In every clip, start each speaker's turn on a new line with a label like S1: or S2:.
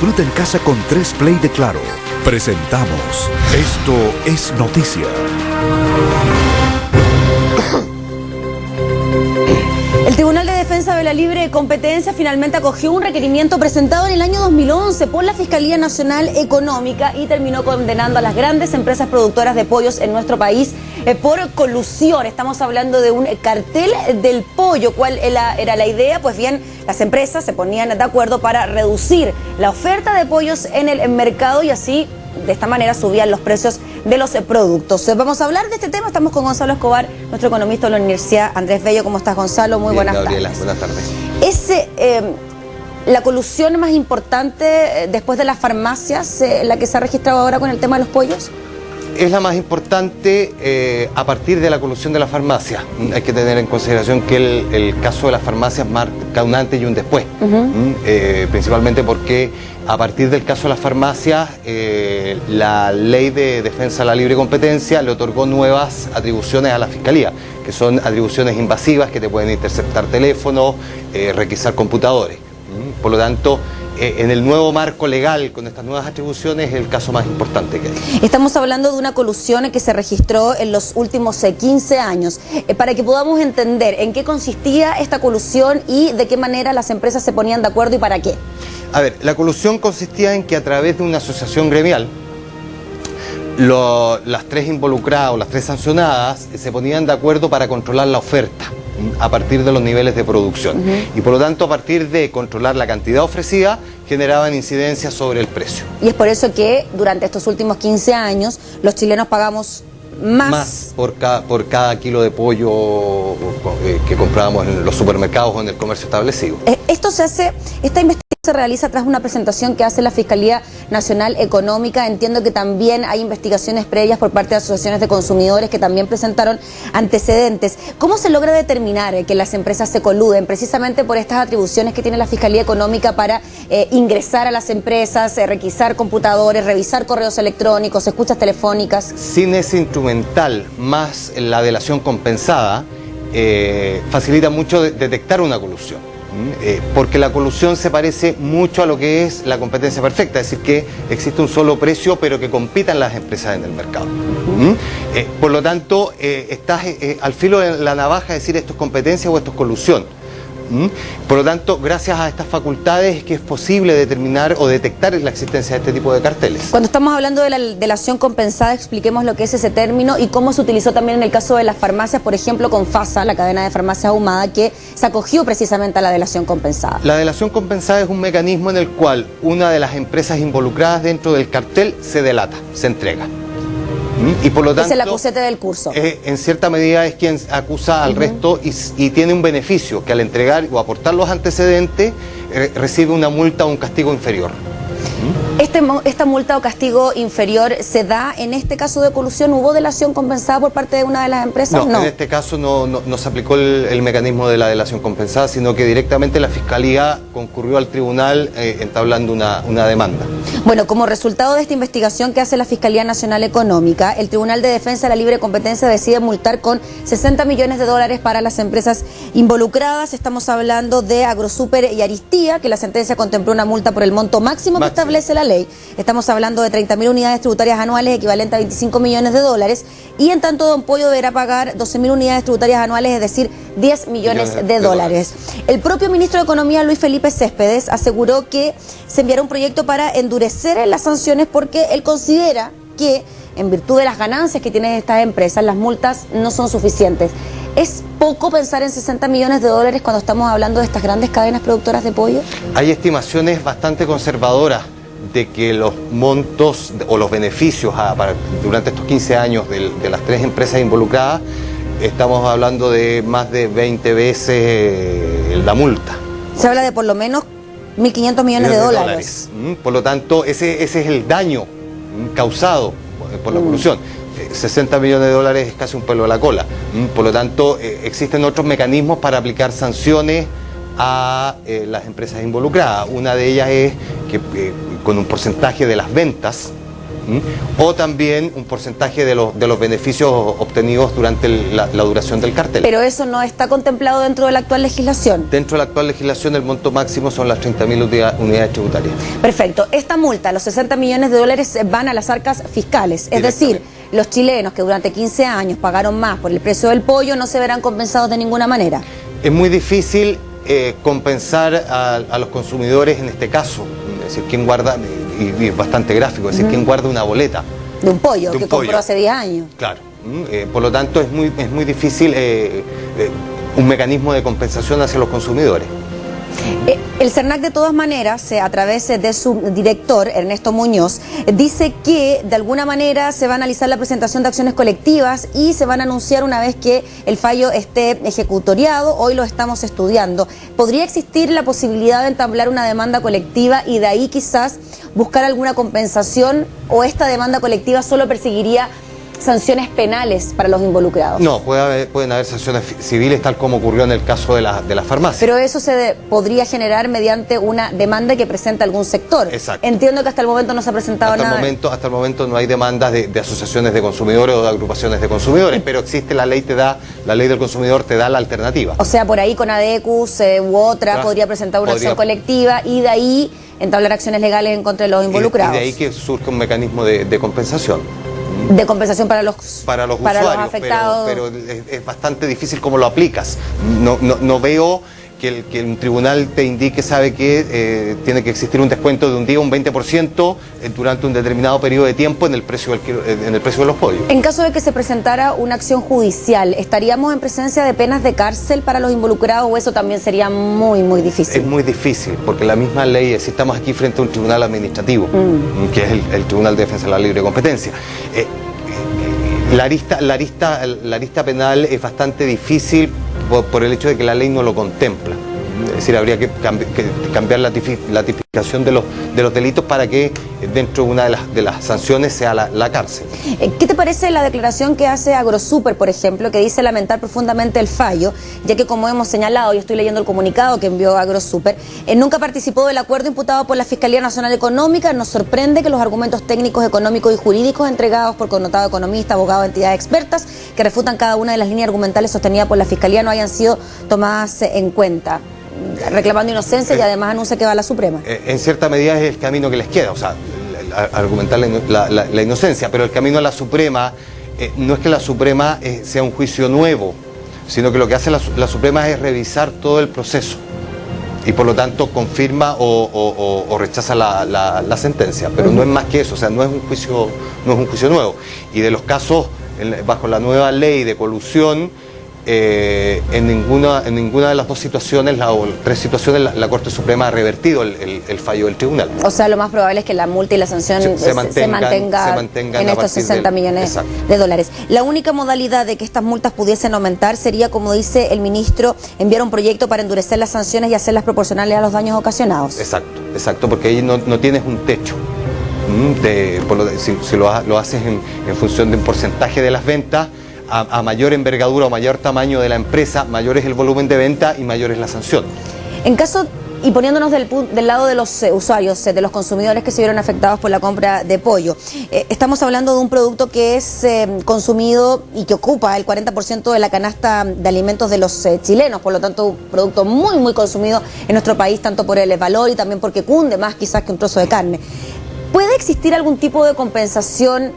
S1: Disfruta en casa con 3 Play de Claro. Presentamos Esto es Noticia.
S2: El Tribunal de Defensa de la Libre Competencia finalmente acogió un requerimiento presentado en el año 2011 por la Fiscalía Nacional Económica y terminó condenando a las grandes empresas productoras de pollos en nuestro país por colusión. Estamos hablando de un cartel del pollo. ¿Cuál era la idea? Pues bien, las empresas se ponían de acuerdo para reducir la oferta de pollos en el mercado y así, de esta manera, subían los precios de los productos. Vamos a hablar de este tema. Estamos con Gonzalo Escobar, nuestro economista de la Universidad Andrés Bello. ¿Cómo estás, Gonzalo? Muy buenas
S3: Gabriela,
S2: tardes.
S3: buenas tardes.
S2: ¿Es la colusión más importante después de las farmacias, la que se ha registrado ahora con el tema de los pollos?
S3: Es la más importante a partir de la colusión de la farmacia. Hay que tener en consideración que el caso de las farmacias marca un antes y un después. Principalmente porque a partir del caso de las farmacias, la Ley de Defensa de la Libre Competencia le otorgó nuevas atribuciones a la Fiscalía, que son atribuciones invasivas que te pueden interceptar teléfonos, requisar computadores. Por lo tanto, en el nuevo marco legal, con estas nuevas atribuciones, es el caso más importante que hay.
S2: Estamos hablando de una colusión que se registró en los últimos 15 años. Para que podamos entender en qué consistía esta colusión y de qué manera las empresas se ponían de acuerdo y para qué.
S3: A ver, la colusión consistía en que a través de una asociación gremial, las 3 involucradas o las 3 sancionadas se ponían de acuerdo para controlar la oferta a partir de los niveles de producción. Y por lo tanto, a partir de controlar la cantidad ofrecida, generaban incidencias sobre el precio.
S2: Y es por eso que durante estos últimos 15 años los chilenos pagamos más
S3: por cada kilo de pollo que comprábamos en los supermercados o en el comercio establecido.
S2: Esta investigación se realiza tras una presentación que hace la Fiscalía Nacional Económica. Entiendo que también hay investigaciones previas por parte de asociaciones de consumidores que también presentaron antecedentes. ¿Cómo se logra determinar que las empresas se coluden precisamente por estas atribuciones que tiene la Fiscalía Económica para ingresar a las empresas, requisar computadores, revisar correos electrónicos, escuchas telefónicas?
S3: Sin ese instrumental más la delación compensada, facilita mucho detectar una colusión. Porque la colusión se parece mucho a lo que es la competencia perfecta, es decir, que existe un solo precio pero que compitan las empresas en el mercado. Por lo tanto, estás al filo de la navaja, es decir, esto es competencia o esto es colusión. Por lo tanto, gracias a estas facultades es que es posible determinar o detectar la existencia de este tipo de carteles.
S2: Cuando estamos hablando de la delación compensada, expliquemos lo que es ese término y cómo se utilizó también en el caso de las farmacias, por ejemplo, con FASA, la cadena de farmacias ahumada, que se acogió precisamente a la delación compensada. La
S3: delación compensada es un mecanismo en el cual una de las empresas involucradas dentro del cartel se delata, se entrega. Y por lo tanto,
S2: es el acusete del curso.
S3: En cierta medida es quien acusa al resto y tiene un beneficio, que al entregar o aportar los antecedentes recibe una multa o un castigo inferior.
S2: ¿Esta multa o castigo inferior se da en este caso de colusión? ¿Hubo delación compensada por parte de una de las empresas?
S3: No, en este caso no se aplicó el mecanismo de la delación compensada, sino que directamente la Fiscalía concurrió al tribunal entablando una demanda.
S2: Bueno, como resultado de esta investigación que hace la Fiscalía Nacional Económica, el Tribunal de Defensa de la Libre Competencia decide multar con 60 millones de dólares para las empresas involucradas. Estamos hablando de Agrosuper y Aristía, que la sentencia contempló una multa por el monto máximo que establece la ley. Estamos hablando de 30.000 unidades tributarias anuales, equivalente a 25 millones de dólares. Y en tanto, Don Pollo deberá pagar 12.000 unidades tributarias anuales, es decir, 10 millones de dólares. El propio ministro de Economía, Luis Felipe Céspedes, aseguró que se enviará un proyecto para endurecer las sanciones porque él considera que, en virtud de las ganancias que tienen estas empresas, las multas no son suficientes. ¿Es poco pensar en 60 millones de dólares cuando estamos hablando de estas grandes cadenas productoras de pollo?
S3: Hay estimaciones bastante conservadoras de que los montos o los beneficios durante estos 15 años de las 3 empresas involucradas, estamos hablando de más de 20 veces la multa.
S2: Se habla de por lo menos 1.500 millones de dólares.
S3: Por lo tanto, ese es el daño causado por la colusión. 60 millones de dólares es casi un pelo de la cola. Por lo tanto, existen otros mecanismos para aplicar sanciones a las empresas involucradas. Una de ellas es que con un porcentaje de las ventas o también un porcentaje de los beneficios obtenidos durante la duración del cartel.
S2: Pero eso no está contemplado dentro de la actual legislación.
S3: Dentro de la actual legislación el monto máximo son las 30.000 unidades tributarias.
S2: Perfecto. Esta multa, los 60 millones de dólares, van a las arcas fiscales. Es decir, los chilenos que durante 15 años pagaron más por el precio del pollo no se verán compensados de ninguna manera.
S3: Es muy difícil compensar a los consumidores en este caso. Es decir, ¿quién guarda? Y es bastante gráfico, es decir, ¿quién guarda una boleta?
S2: De un pollo que compró hace 10 años.
S3: Claro. Por lo tanto, es muy difícil un mecanismo de compensación hacia los consumidores.
S2: El CERNAC, de todas maneras, a través de su director, Ernesto Muñoz, dice que de alguna manera se va a analizar la presentación de acciones colectivas y se van a anunciar una vez que el fallo esté ejecutoriado. Hoy lo estamos estudiando. ¿Podría existir la posibilidad de entablar una demanda colectiva y de ahí quizás buscar alguna compensación, o esta demanda colectiva solo perseguiría sanciones penales para los involucrados?
S3: No, pueden haber sanciones civiles, tal como ocurrió en el caso de la farmacia.
S2: Pero eso se podría generar mediante una demanda que presenta algún sector.
S3: Exacto.
S2: Entiendo que hasta el momento no se ha presentado nada.
S3: Hasta el momento no hay demandas de asociaciones de consumidores o de agrupaciones de consumidores, pero existe la ley del consumidor te da la alternativa.
S2: O sea, por ahí con ADECUS u otra podría presentar una acción colectiva y de ahí entablar acciones legales en contra de los involucrados.
S3: Y de ahí que surge un mecanismo de compensación.
S2: De compensación para los usuarios,
S3: afectados. Pero es bastante difícil cómo lo aplicas. No veo que un tribunal te indique, sabe que tiene que existir un descuento de un día, un 20% durante un determinado periodo de tiempo en el precio de los pollos.
S2: En caso de que se presentara una acción judicial, ¿estaríamos en presencia de penas de cárcel para los involucrados o eso también sería muy difícil?
S3: Es muy difícil, porque la misma ley, si estamos aquí frente a un tribunal administrativo, que es el Tribunal de Defensa de la Libre Competencia, la arista penal es bastante difícil por el hecho de que la ley no lo contempla. Es decir, habría que cambiar la tipificación de los delitos para que dentro de una de las sanciones sea la cárcel.
S2: ¿Qué te parece la declaración que hace Agrosuper, por ejemplo, que dice lamentar profundamente el fallo, ya que, como hemos señalado, yo estoy leyendo el comunicado que envió Agrosuper, nunca participó del acuerdo imputado por la Fiscalía Nacional Económica? Nos sorprende que los argumentos técnicos, económicos y jurídicos entregados por connotado economista, abogado, entidades expertas que refutan cada una de las líneas argumentales sostenidas por la Fiscalía no hayan sido tomadas en cuenta, reclamando inocencia y además anuncia que va a la Suprema.
S3: En cierta medida es el camino que les queda, o sea, argumentar la inocencia, pero el camino a la Suprema no es que la Suprema sea un juicio nuevo, sino que lo que hace la Suprema es revisar todo el proceso y por lo tanto confirma o rechaza la sentencia, pero no es más que eso, o sea, no es un juicio nuevo. Y de los casos bajo la nueva ley de colusión, en ninguna de las dos situaciones, o tres situaciones, la Corte Suprema ha revertido el fallo del tribunal.
S2: O sea, lo más probable es que la multa y la sanción se mantenga en estos 60 millones de dólares. La única modalidad de que estas multas pudiesen aumentar sería, como dice el ministro, enviar un proyecto para endurecer las sanciones y hacerlas proporcionales a los daños ocasionados.
S3: Exacto, porque ahí no tienes un techo. Si lo haces en función de un porcentaje de las ventas, a mayor envergadura o mayor tamaño de la empresa, mayor es el volumen de venta y mayor es la sanción.
S2: En caso, y poniéndonos del lado de los usuarios, de los consumidores que se vieron afectados por la compra de pollo, estamos hablando de un producto que es consumido y que ocupa el 40% de la canasta de alimentos de los chilenos, por lo tanto un producto muy consumido en nuestro país, tanto por el valor y también porque cunde más quizás que un trozo de carne. ¿Puede existir algún tipo de compensación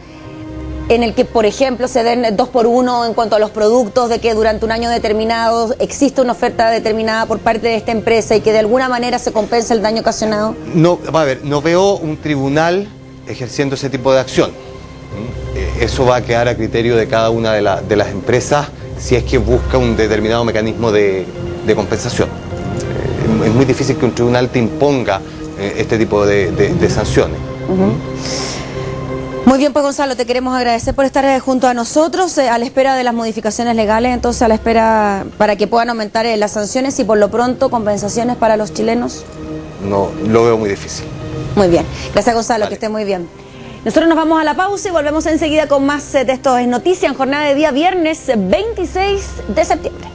S2: en el que, por ejemplo, se den 2 por 1 en cuanto a los productos, de que durante un año determinado existe una oferta determinada por parte de esta empresa y que de alguna manera se compensa el daño ocasionado?
S3: No veo un tribunal ejerciendo ese tipo de acción. Eso va a quedar a criterio de cada una de las empresas si es que busca un determinado mecanismo de compensación. Es muy difícil que un tribunal te imponga este tipo de sanciones.
S2: Muy bien, pues Gonzalo, te queremos agradecer por estar junto a nosotros, a la espera de las modificaciones legales, entonces a la espera para que puedan aumentar las sanciones y por lo pronto compensaciones para los chilenos.
S3: No, lo veo muy difícil.
S2: Muy bien, gracias Gonzalo,
S3: Vale.
S2: Que esté muy bien. Nosotros nos vamos a la pausa y volvemos enseguida con más de esto es Noticia en jornada de día viernes 26 de septiembre.